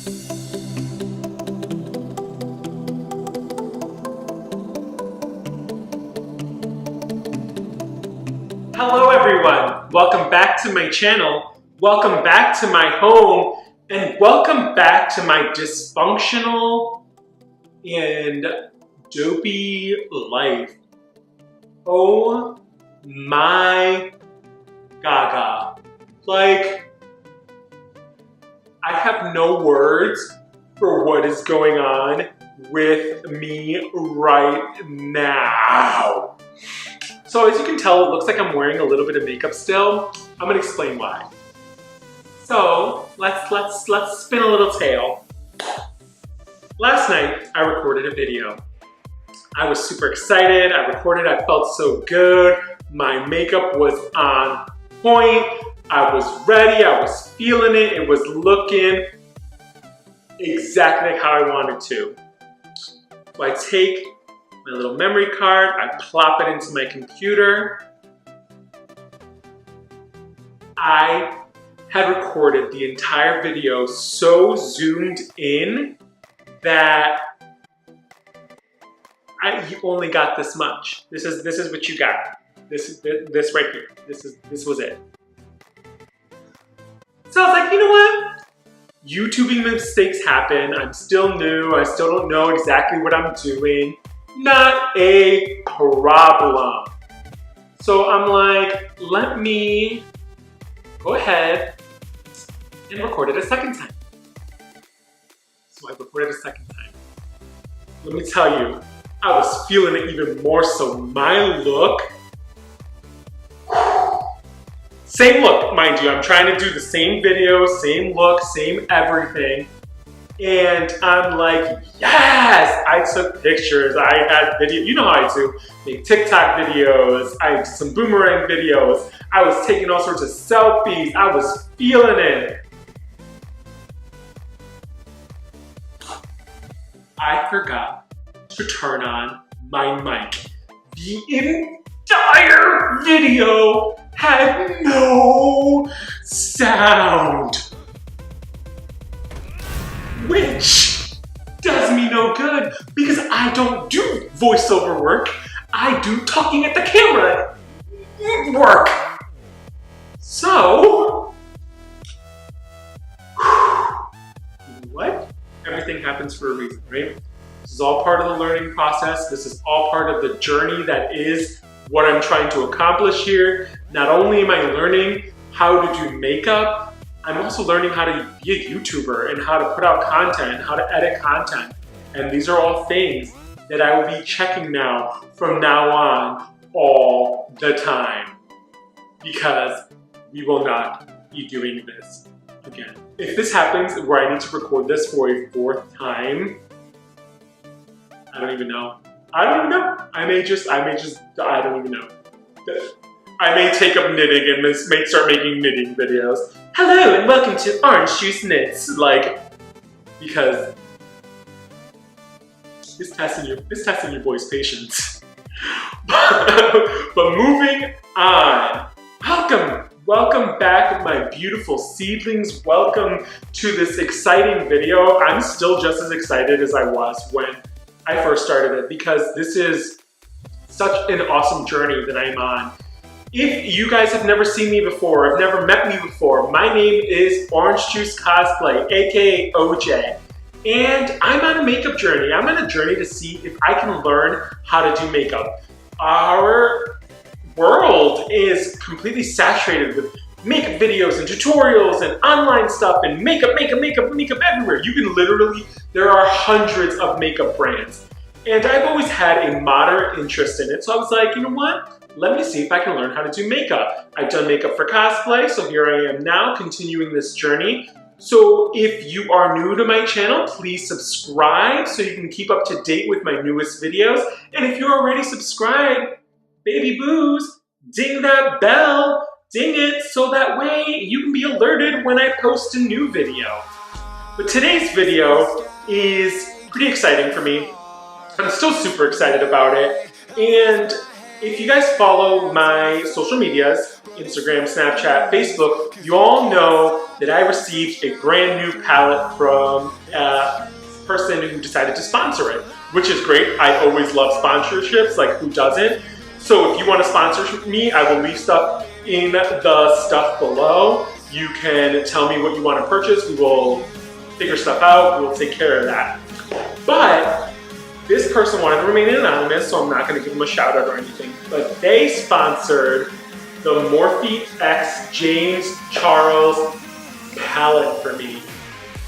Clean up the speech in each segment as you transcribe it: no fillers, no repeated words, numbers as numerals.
Hello everyone, welcome back to my channel, welcome back to my home, and welcome back to my dysfunctional and dopey life. Oh my gaga. Like, I have no words for what is going on with me right now. So as you can tell, it looks like I'm wearing a little bit of makeup still. I'm gonna explain why. So let's spin a little tale. Last night, I recorded a video. I was super excited. I recorded, I felt so good. My makeup was on point. I was ready, I was feeling it. It was looking exactly how I wanted to. So I take my little memory card, I plop it into my computer. I had recorded the entire video so zoomed in that you only got this much. This is what you got. This right here. This was it. So I was like, you know what? YouTubing mistakes happen. I'm still new. I still don't know exactly what I'm doing. Not a problem. So I'm like, let me go ahead and record it a second time. So I recorded a second time. Let me tell you, I was feeling it even more so. My look, same look, mind you. I'm trying to do the same video, same look, same everything. And I'm like, yes! I took pictures, I had video, you know how I do, make TikTok videos, I did some boomerang videos, I was taking all sorts of selfies, I was feeling it. I forgot to turn on my mic. The entire video had no sound. Which does me no good because I don't do voiceover work. I do talking at the camera work. So, what? Everything happens for a reason, right? This is all part of the learning process. This is all part of the journey that is what I'm trying to accomplish here. Not only am I learning how to do makeup, I'm also learning how to be a YouTuber and how to put out content, how to edit content. And these are all things that I will be checking now from now on all the time, because we will not be doing this again. If this happens where I need to record this for a fourth time, I don't even know. I don't even know. I don't even know. I may take up knitting and may start making knitting videos. Hello and welcome to Orange Juice Knits. Like, because it's testing your boy's patience. But moving on. Welcome back, my beautiful seedlings. Welcome to this exciting video. I'm still just as excited as I was when I first started it, because this is such an awesome journey that I'm on. If you guys have never seen me before, have never met me before, my name is Orange Juice Cosplay, aka OJ. And I'm on a makeup journey. I'm on a journey to see if I can learn how to do makeup. Our world is completely saturated with makeup videos and tutorials and online stuff and makeup everywhere. You can literally, there are hundreds of makeup brands. And I've always had a moderate interest in it. So I was like, you know what? Let me see if I can learn how to do makeup. I've done makeup for cosplay, so here I am now continuing this journey. So if you are new to my channel, please subscribe so you can keep up to date with my newest videos. And if you're already subscribed, baby boos, ding that bell, ding it, so that way you can be alerted when I post a new video. But today's video is pretty exciting for me. I'm still super excited about it. And if you guys follow my social medias, Instagram, Snapchat, Facebook, you all know that I received a brand new palette from a person who decided to sponsor it, which is great. I always love sponsorships, like who doesn't? So if you want to sponsor me, I will leave stuff in the stuff below. You can tell me what you want to purchase. We will figure stuff out. We'll take care of that. But this person wanted to remain anonymous, so I'm not going to give them a shout out or anything. But they sponsored the Morphe X James Charles palette for me.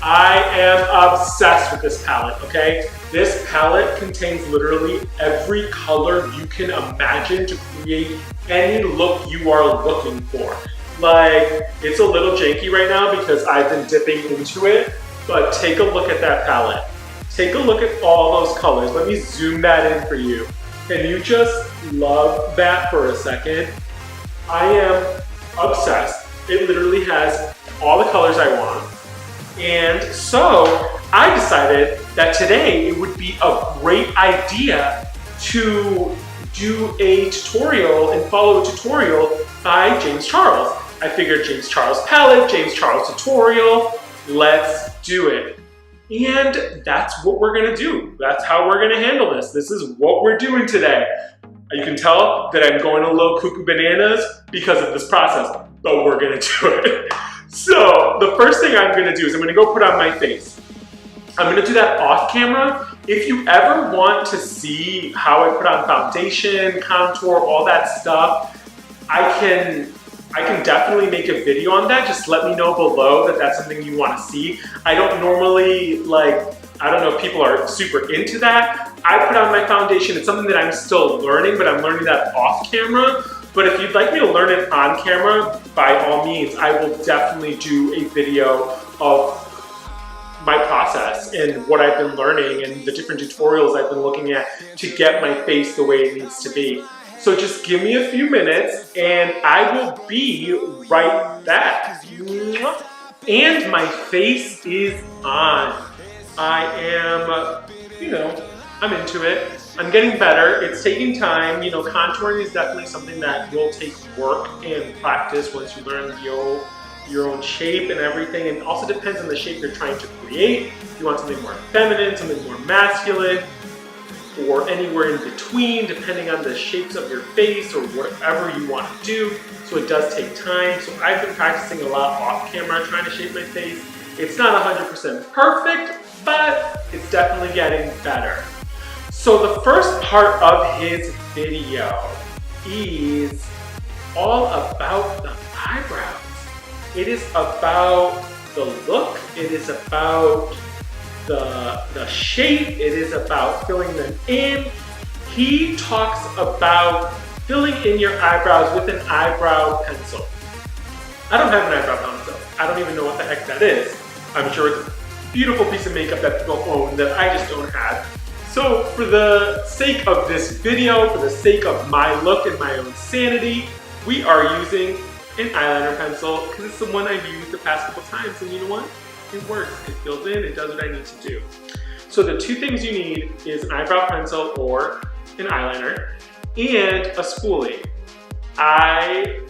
I am obsessed with this palette, okay? This palette contains literally every color you can imagine to create any look you are looking for. Like, it's a little janky right now because I've been dipping into it, but take a look at that palette. Take a look at all those colors. Let me zoom that in for you. Can you just love that for a second? I am obsessed. It literally has all the colors I want. And so I decided that today it would be a great idea to do a tutorial and follow a tutorial by James Charles. I figured James Charles palette, James Charles tutorial, let's do it. And that's what we're gonna do. That's how we're gonna handle this. This is what we're doing today. You can tell that I'm going a little cuckoo bananas because of this process, but we're gonna do it. So the first thing I'm gonna do is I'm gonna go put on my face. I'm gonna do that off camera. If you ever want to see how I put on foundation, contour, all that stuff, I can definitely make a video on that. Just let me know below that that's something you want to see. I don't normally I don't know if people are super into that. I put on my foundation. It's something that I'm still learning, but I'm learning that off camera. But if you'd like me to learn it on camera, by all means, I will definitely do a video of my process and what I've been learning and the different tutorials I've been looking at to get my face the way it needs to be. So just give me a few minutes and I will be right back. And my face is on. I am, I'm into it. I'm getting better. It's taking time. Contouring is definitely something that will take work and practice once you learn your own shape and everything. And it also depends on the shape you're trying to create. If you want something more feminine, something more masculine, or anywhere in between, depending on the shapes of your face or whatever you want to do. So it does take time. So I've been practicing a lot off camera trying to shape my face. It's not 100% perfect, but it's definitely getting better. So the first part of his video is all about the eyebrows. It is about the look. It is about the shape. It is about filling them in. He talks about filling in your eyebrows with an eyebrow pencil. I don't have an eyebrow pencil. I don't even know what the heck that is. I'm sure it's a beautiful piece of makeup that people own that I just don't have. So for the sake of this video, for the sake of my look and my own sanity, we are using an eyeliner pencil because it's the one I've used the past couple times, and you know what? It works. It fills in, it does what I need to do. So the two things you need is an eyebrow pencil or an eyeliner and a spoolie. I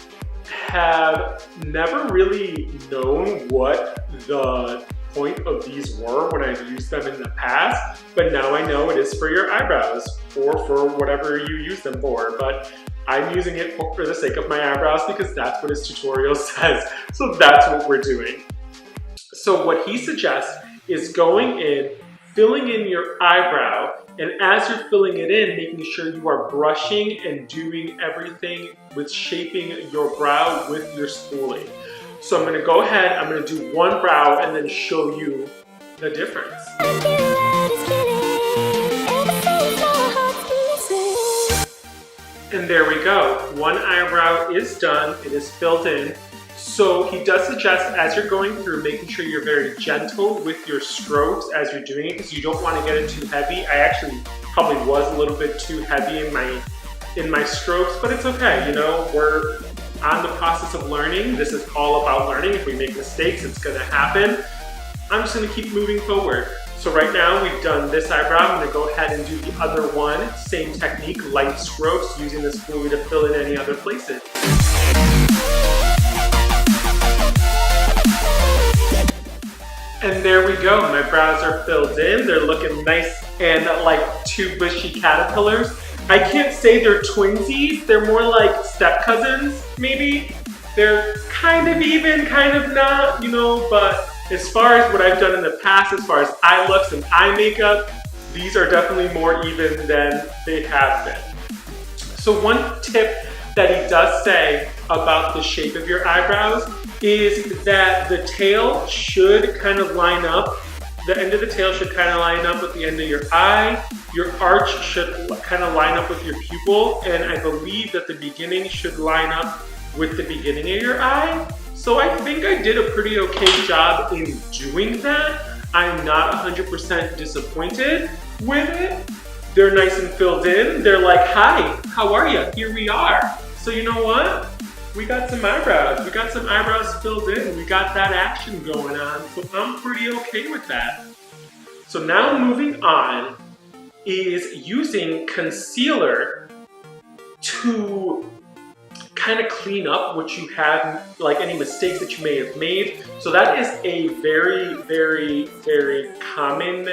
have never really known what the point of these were when I've used them in the past, but now I know it is for your eyebrows or for whatever you use them for, but I'm using it for the sake of my eyebrows because that's what his tutorial says. So that's what we're doing. So what he suggests is going in, filling in your eyebrow, and as you're filling it in, making sure you are brushing and doing everything with shaping your brow with your spoolie. So I'm gonna go ahead, I'm gonna do one brow and then show you the difference. And there we go. One eyebrow is done, it is filled in. So he does suggest as you're going through, making sure you're very gentle with your strokes as you're doing it because you don't want to get it too heavy. I actually probably was a little bit too heavy in my strokes, but it's okay. We're on the process of learning. This is all about learning. If we make mistakes, it's gonna happen. I'm just gonna keep moving forward. So right now we've done this eyebrow. I'm gonna go ahead and do the other one. Same technique, light strokes, using this spoolie to fill in any other places. And there we go, my brows are filled in. They're looking nice and like two bushy caterpillars. I can't say they're twinsies, they're more like step cousins, maybe. They're kind of even, kind of not, you know, but as far as what I've done in the past, as far as eye looks and eye makeup, these are definitely more even than they have been. So one tip that he does say about the shape of your eyebrows is that the tail should kind of line up. The end of the tail should kind of line up with the end of your eye. Your arch should kind of line up with your pupil, and I believe that the beginning should line up with the beginning of your eye. So I think I did a pretty okay job in doing that. I'm not 100% disappointed with it. They're nice and filled in. They're like, hi, how are you? Here we are. So you know what? We got some eyebrows. We got some eyebrows filled in. We got that action going on. So I'm pretty okay with that. So now moving on is using concealer to kind of clean up what you have, like any mistakes that you may have made. So that is a very, very, very common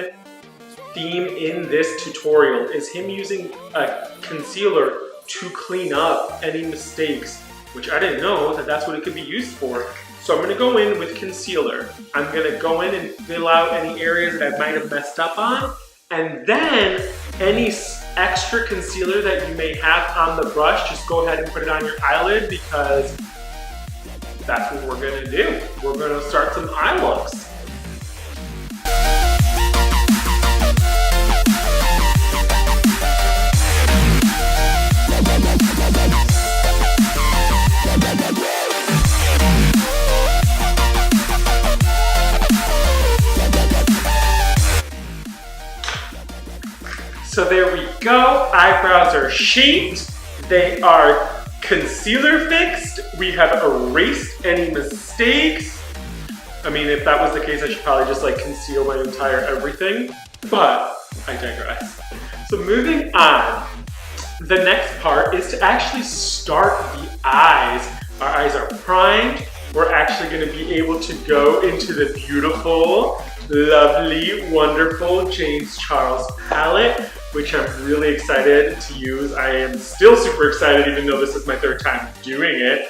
theme in this tutorial, is him using a concealer to clean up any mistakes, which I didn't know that that's what it could be used for. So I'm gonna go in with concealer. I'm gonna go in and fill out any areas that I might have messed up on, and then any extra concealer that you may have on the brush, just go ahead and put it on your eyelid, because that's what we're gonna do. We're gonna start some eye looks. So there we go, eyebrows are shaped, they are concealer fixed, we have erased any mistakes. I mean, if that was the case, I should probably just like conceal my entire everything, but I digress. So moving on, the next part is to actually start the eyes. Our eyes are primed. We're actually gonna be able to go into the beautiful, lovely, wonderful James Charles palette, which I'm really excited to use. I am still super excited, even though this is my third time doing it.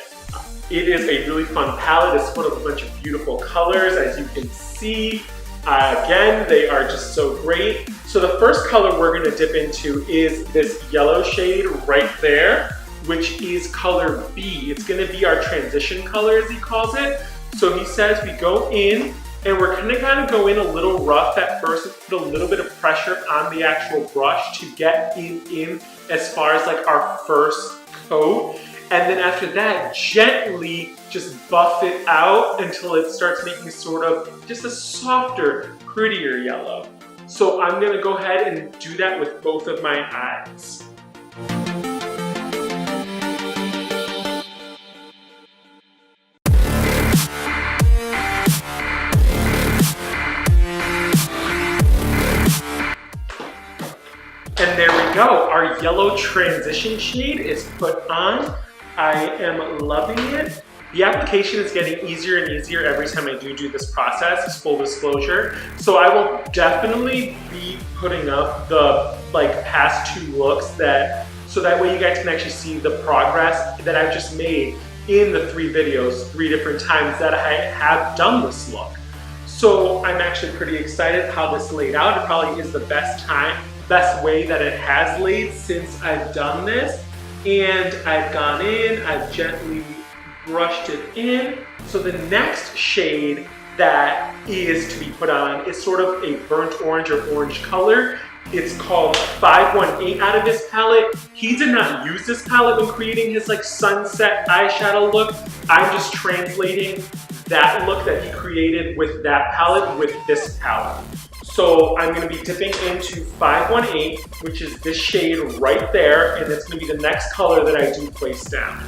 It is a really fun palette. It's full of a bunch of beautiful colors, as you can see. Again, they are just so great. So the first color we're gonna dip into is this yellow shade right there, which is color B. It's gonna be our transition color, as he calls it. So he says we go in, and we're gonna kind of go in a little rough at first and put a little bit of pressure on the actual brush to get in as far as like our first coat. And then after that, gently just buff it out until it starts making sort of just a softer, prettier yellow. So I'm gonna go ahead and do that with both of my eyes. And there we go, our yellow transition shade is put on. I am loving it. The application is getting easier and easier every time I do this process, full disclosure. So I will definitely be putting up the past two looks so that way you guys can actually see the progress that I've just made in the 3 videos, 3 different times that I have done this look. So I'm actually pretty excited how this laid out. It probably is the best way that it has laid since I've done this. And I've gone in, I've gently brushed it in. So the next shade that is to be put on is sort of a burnt orange or orange color. It's called 518 out of this palette. He did not use this palette when creating his sunset eyeshadow look. I'm just translating that look that he created with that palette with this palette. So I'm going to be dipping into 518, which is this shade right there, and it's going to be the next color that I do place down.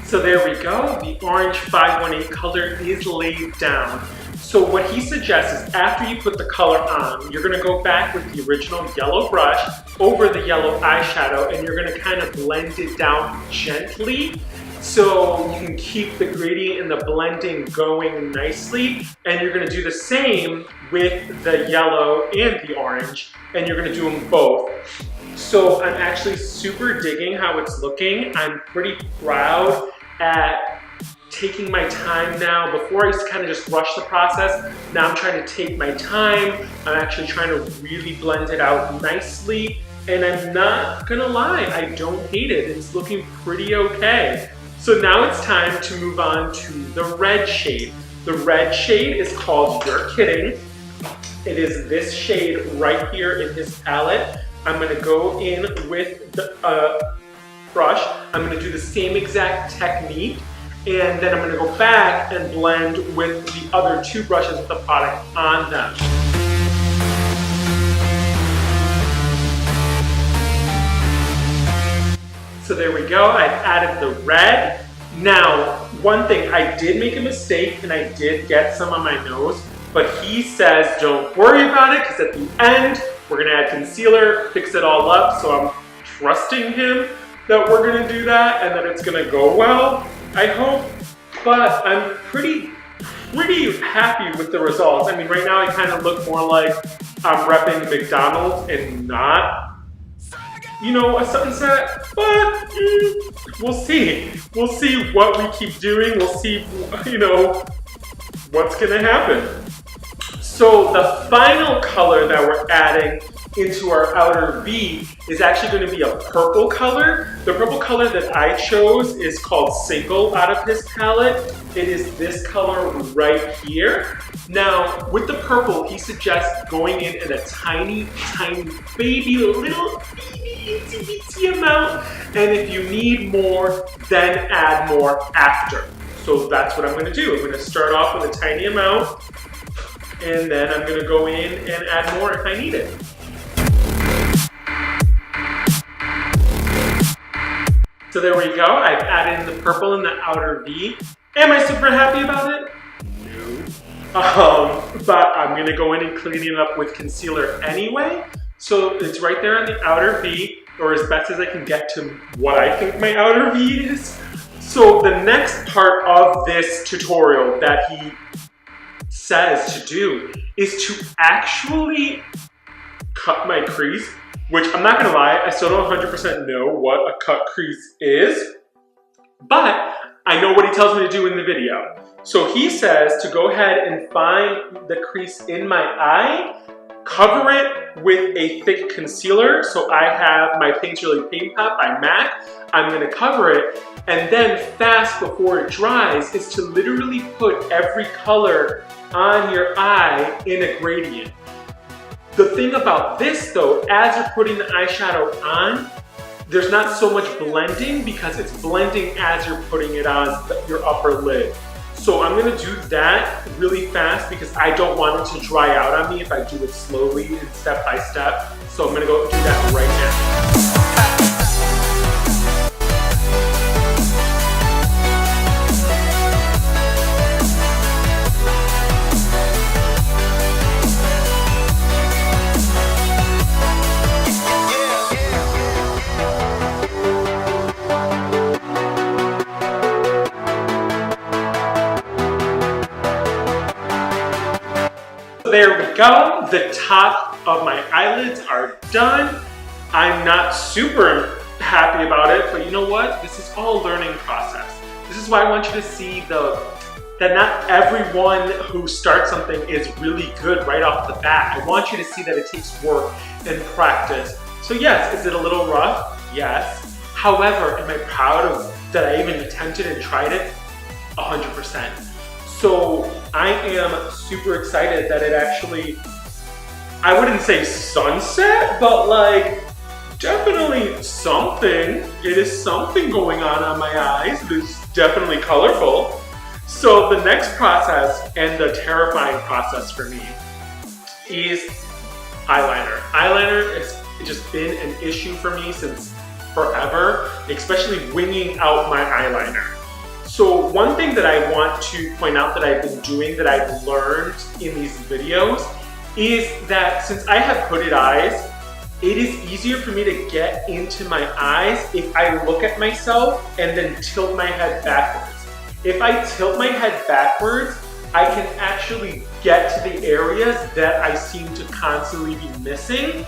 So there we go, the orange 518 518 color is laid down. So what he suggests is after you put the color on, you're gonna go back with the original yellow brush over the yellow eyeshadow, and you're gonna kind of blend it down gently so you can keep the gradient and the blending going nicely. And you're gonna do the same with the yellow and the orange, and you're gonna do them both. So I'm actually super digging how it's looking. I'm pretty proud at taking my time now. Before I used to kind of just rush the process. Now I'm trying to take my time. I'm actually trying to really blend it out nicely. And I'm not gonna lie, I don't hate it. It's looking pretty okay. So now it's time to move on to the red shade. The red shade is called You're Kidding. It is this shade right here in his palette. I'm gonna go in with the brush. I'm gonna do the same exact technique, and then I'm gonna go back and blend with the other two brushes with the product on them. So there we go, I've added the red. Now, one thing, I did make a mistake and I did get some on my nose, but he says don't worry about it because at the end, we're gonna add concealer, fix it all up, so I'm trusting him that we're gonna do that and that it's gonna go well, I hope. But I'm pretty happy with the results. I mean, right now I kind of look more like I'm repping McDonald's and not, you know, a sunset, but we'll see. We'll see what we keep doing. We'll see, you know, what's gonna happen. So the final color that we're adding into our outer V is actually going to be a purple color. The purple color that I chose is called Single out of his palette. It is this color right here. Now, with the purple, he suggests going in a tiny, tiny baby, little itty amount. And if you need more, then add more after. So that's what I'm going to do. I'm going to start off with a tiny amount, and then I'm going to go in and add more if I need it. So there we go, I've added in the purple in the outer V. Am I super happy about it? No. But I'm gonna go in and clean it up with concealer anyway. So it's right there on the outer V, or as best as I can get to what I think my outer V is. So the next part of this tutorial that he says to do is to actually cut my crease, which I'm not gonna lie, I still don't 100% know what a cut crease is, but I know what he tells me to do in the video. So he says to go ahead and find the crease in my eye, cover it with a thick concealer. So I have my Painterly Paint Pot by MAC. I'm gonna cover it, and then fast before it dries is to literally put every color on your eye in a gradient. The thing about this though, as you're putting the eyeshadow on, there's not so much blending because it's blending as you're putting it on your upper lid. So I'm gonna do that really fast because I don't want it to dry out on me if I do it slowly and step by step. So I'm gonna go do that right now. There we go, the top of my eyelids are done. I'm not super happy about it, but you know what? This is all a learning process. This is why I want you to see that not everyone who starts something is really good right off the bat. I want you to see that it takes work and practice. So yes, is it a little rough? Yes. However, am I proud of that I even attempted and tried it? 100%. So I am super excited that it actually, I wouldn't say sunset, but like definitely something. It is something going on my eyes. It is definitely colorful. So the next process, and the terrifying process for me, is eyeliner. Eyeliner has just been an issue for me since forever, especially winging out my eyeliner. So one thing that I want to point out that I've been doing, that I've learned in these videos, is that since I have hooded eyes, it is easier for me to get into my eyes if I look at myself and then tilt my head backwards. If I tilt my head backwards, I can actually get to the areas that I seem to constantly be missing,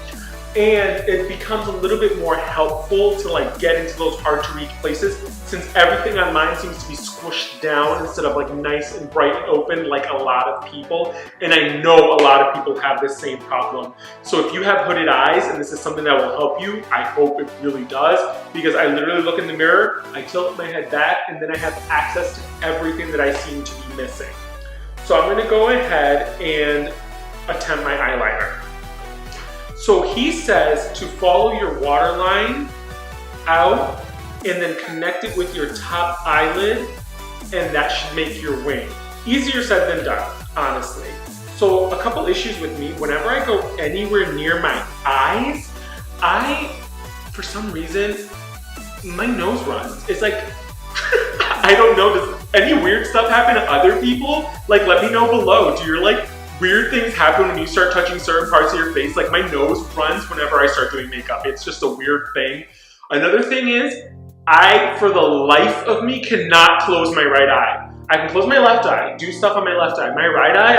and it becomes a little bit more helpful to like get into those hard to reach places, since everything on mine seems to be squished down instead of like nice and bright and open like a lot of people. And I know a lot of people have this same problem. So if you have hooded eyes and this is something that will help you, I hope it really does, because I literally look in the mirror, I tilt my head back, and then I have access to everything that I seem to be missing. So I'm gonna go ahead and attempt my eyeliner. So he says to follow your waterline out and then connect it with your top eyelid, and that should make your wing. Easier said than done, honestly. So a couple issues with me, whenever I go anywhere near my eyes, for some reason, my nose runs. It's like, I don't know, does any weird stuff happen to other people? Like, let me know below. Do your like weird things happen when you start touching certain parts of your face? Like my nose runs whenever I start doing makeup. It's just a weird thing. Another thing is, I, for the life of me, cannot close my right eye. I can close my left eye, do stuff on my left eye. My right eye,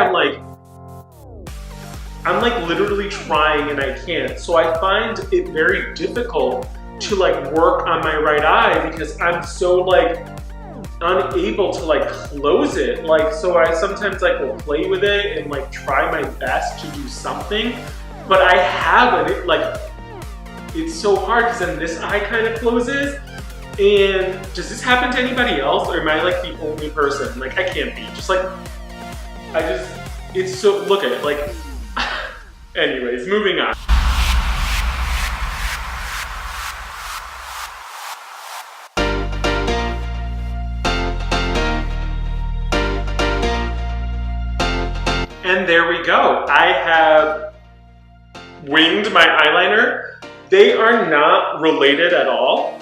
I'm like literally trying and I can't. So I find it very difficult to like work on my right eye because I'm so like unable to like close it. Like, so I sometimes like will play with it and like try my best to do something, but I haven't. It like, it's so hard because then this eye kind of closes. And does this happen to anybody else, or am I like the only person? Like, I can't be. Just like, it's so, look at it, like, anyways, moving on. And there we go. I have winged my eyeliner. They are not related at all.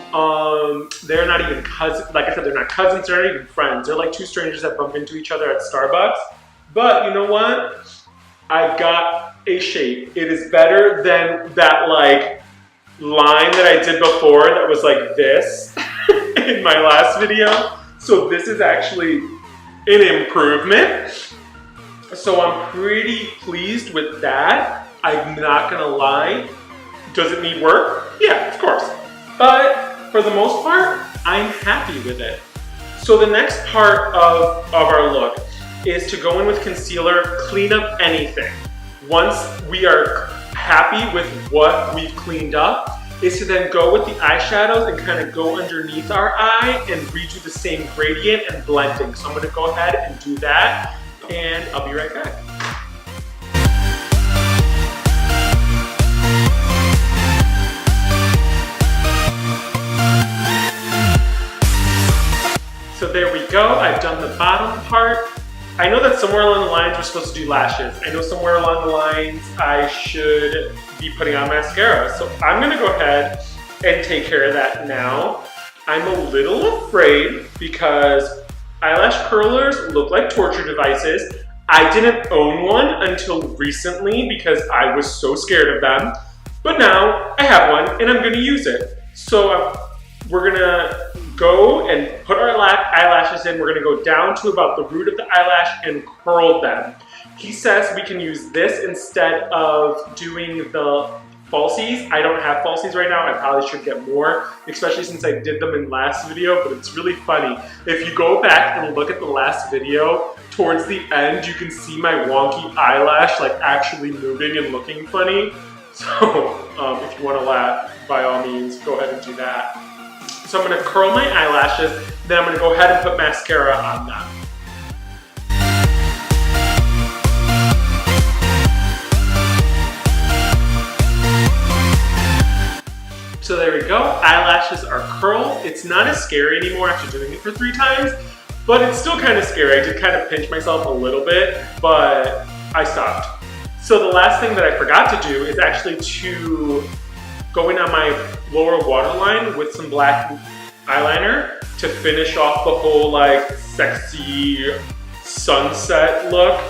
They're not even cousins. Like I said, they're not cousins, they're not even friends. They're like two strangers that bump into each other at Starbucks. But you know what? I've got a shape. It is better than that like line that I did before that was like this in my last video. So this is actually an improvement. So I'm pretty pleased with that. I'm not gonna lie. Does it need work? Yeah, of course. But for the most part, I'm happy with it. So the next part of our look is to go in with concealer, clean up anything. Once we are happy with what we've cleaned up, is to then go with the eyeshadows and kind of go underneath our eye and redo the same gradient and blending. So I'm gonna go ahead and do that, and I'll be right back. So there we go, I've done the bottom part. I know that somewhere along the lines we're supposed to do lashes. I know somewhere along the lines I should be putting on mascara. So I'm gonna go ahead and take care of that now. I'm a little afraid because eyelash curlers look like torture devices. I didn't own one until recently because I was so scared of them. But now I have one and I'm gonna use it. So we're gonna go and put our eyelashes in. We're gonna go down to about the root of the eyelash and curl them. He says we can use this instead of doing the falsies. I don't have falsies right now. I probably should get more, especially since I did them in last video, but it's really funny. If you go back and look at the last video, towards the end, you can see my wonky eyelash like actually moving and looking funny. So if you wanna laugh, by all means, go ahead and do that. So I'm gonna curl my eyelashes, then I'm gonna go ahead and put mascara on them. So there we go, eyelashes are curled. It's not as scary anymore after doing it for 3 times, but it's still kind of scary. I did kind of pinch myself a little bit, but I stopped. So the last thing that I forgot to do is actually to go in on my lower waterline with some black eyeliner to finish off the whole like sexy sunset look.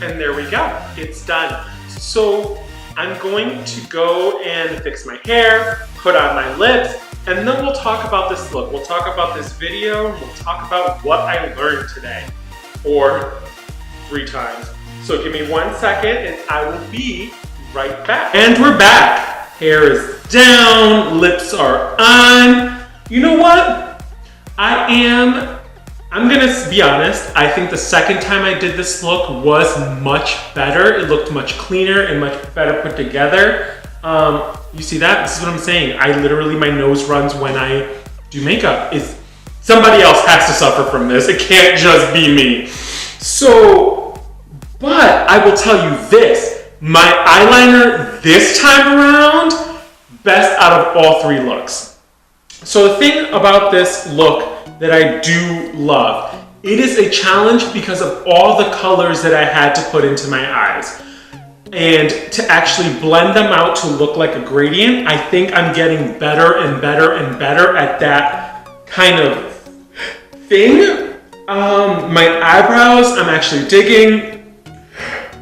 And there we go, it's done. So I'm going to go and fix my hair, put on my lips, and then we'll talk about this look. We'll talk about this video, we'll talk about what I learned today, or 3 times. So give me 1 second and I will be right back. And we're back. Hair is down, lips are on. You know what? I'm gonna be honest, I think the second time I did this look was much better. It looked much cleaner and much better put together. You see that? This is what I'm saying. My nose runs when I do makeup. Somebody else has to suffer from this. It can't just be me. So, but I will tell you this, my eyeliner this time around, best out of all 3 looks. So the thing about this look that I do love, it is a challenge because of all the colors that I had to put into my eyes. And to actually blend them out to look like a gradient, I think I'm getting better and better and better at that kind of thing. My eyebrows, I'm actually digging.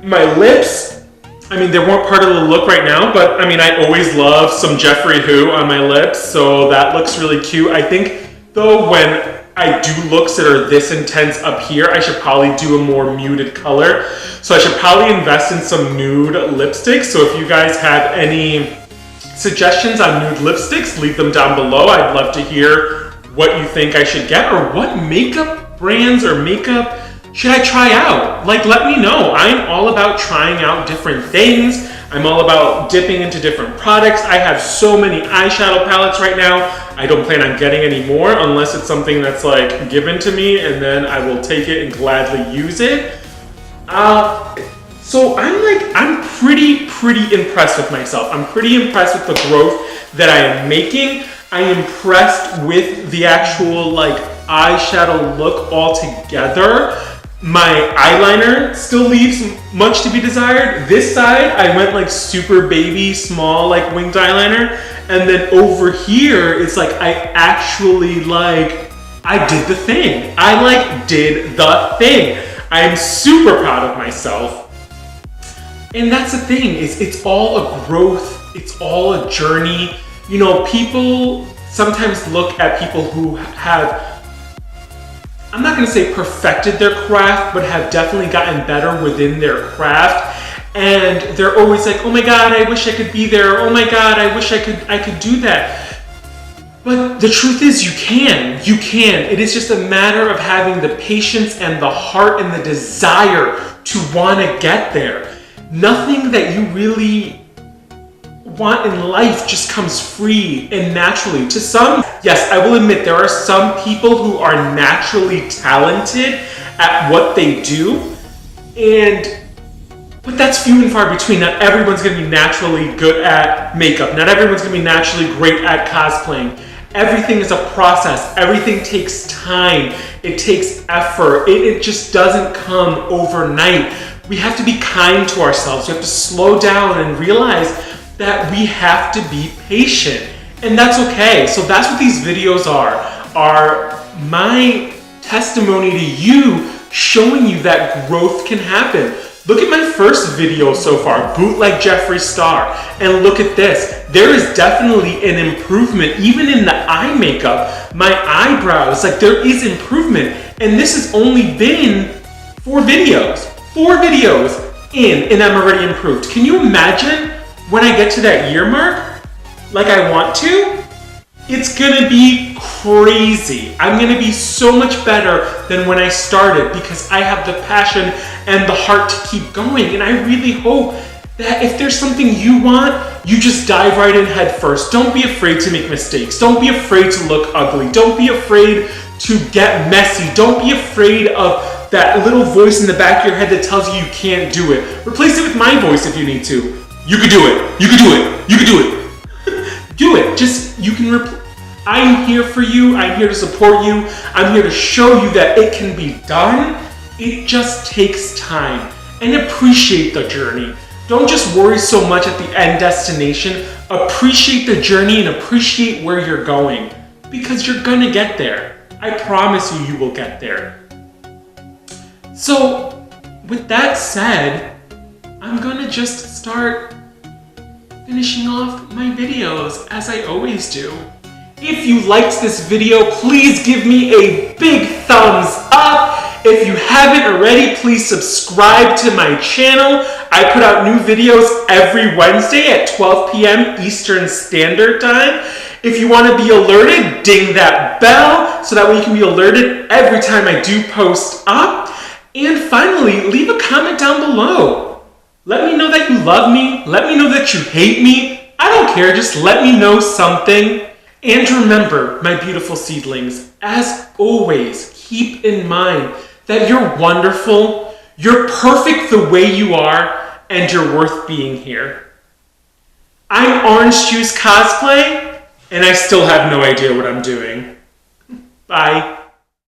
My lips, I mean, they weren't part of the look right now, but I mean, I always love some Jeffree Who on my lips, so that looks really cute. I think though, when I do looks that are this intense up here, I should probably do a more muted color. So I should probably invest in some nude lipsticks. So if you guys have any suggestions on nude lipsticks, leave them down below. I'd love to hear what you think I should get, or what makeup brands or makeup should I try out? Like, let me know. I'm all about trying out different things. I'm all about dipping into different products. I have so many eyeshadow palettes right now. I don't plan on getting any more unless it's something that's like given to me, and then I will take it and gladly use it. So I'm pretty impressed with myself. I'm pretty impressed with the growth that I am making. I am impressed with the actual like eyeshadow look altogether. My eyeliner still leaves much to be desired. This side, I went like super baby, small, like winged eyeliner. And then over here, it's like I actually I did the thing. I did the thing. I'm super proud of myself. And that's the thing, it's all a growth, it's all a journey. You know, people sometimes look at people who have, I'm not gonna say perfected their craft, but have definitely gotten better within their craft. And they're always like, oh my God, I wish I could be there. Oh my God, I wish I could do that. But the truth is you can. It is just a matter of having the patience and the heart and the desire to wanna get there. Nothing that you really want in life just comes free and naturally. To some, yes, I will admit there are some people who are naturally talented at what they do, but that's few and far between. Not everyone's gonna be naturally good at makeup. Not everyone's gonna be naturally great at cosplaying. Everything is a process. Everything takes time. It takes effort. It just doesn't come overnight. We have to be kind to ourselves. We have to slow down and realize that we have to be patient, and that's okay. So that's what these videos are my testimony to you, showing you that growth can happen. Look at my first video so far, Bootleg Jeffree Star, and look at this. There is definitely an improvement, even in the eye makeup, my eyebrows, there is improvement. And this has only been 4 videos in, and I'm already improved. Can you imagine when I get to that year mark, like I want to? It's gonna be crazy. I'm gonna be so much better than when I started because I have the passion and the heart to keep going. And I really hope that if there's something you want, you just dive right in head first. Don't be afraid to make mistakes. Don't be afraid to look ugly. Don't be afraid to get messy. Don't be afraid of that little voice in the back of your head that tells you can't do it. Replace it with my voice if you need to. You can do it. You can do it. You can do it. Do it. I'm here for you. I'm here to support you. I'm here to show you that it can be done. It just takes time. And appreciate the journey. Don't just worry so much at the end destination. Appreciate the journey and appreciate where you're going, because you're gonna get there. I promise you, you will get there. So, with that said, I'm gonna just start finishing off my videos as I always do. If you liked this video, please give me a big thumbs up. If you haven't already, please subscribe to my channel. I put out new videos every Wednesday at 12 p.m. Eastern Standard Time. If you want to be alerted, ding that bell so that way you can be alerted every time I do post up. And finally, leave a comment down below. Let me know that you love me. Let me know that you hate me. I don't care, just let me know something. And remember, my beautiful seedlings, as always, keep in mind that you're wonderful, you're perfect the way you are, and you're worth being here. I'm Orange Juice Cosplay, and I still have no idea what I'm doing. Bye.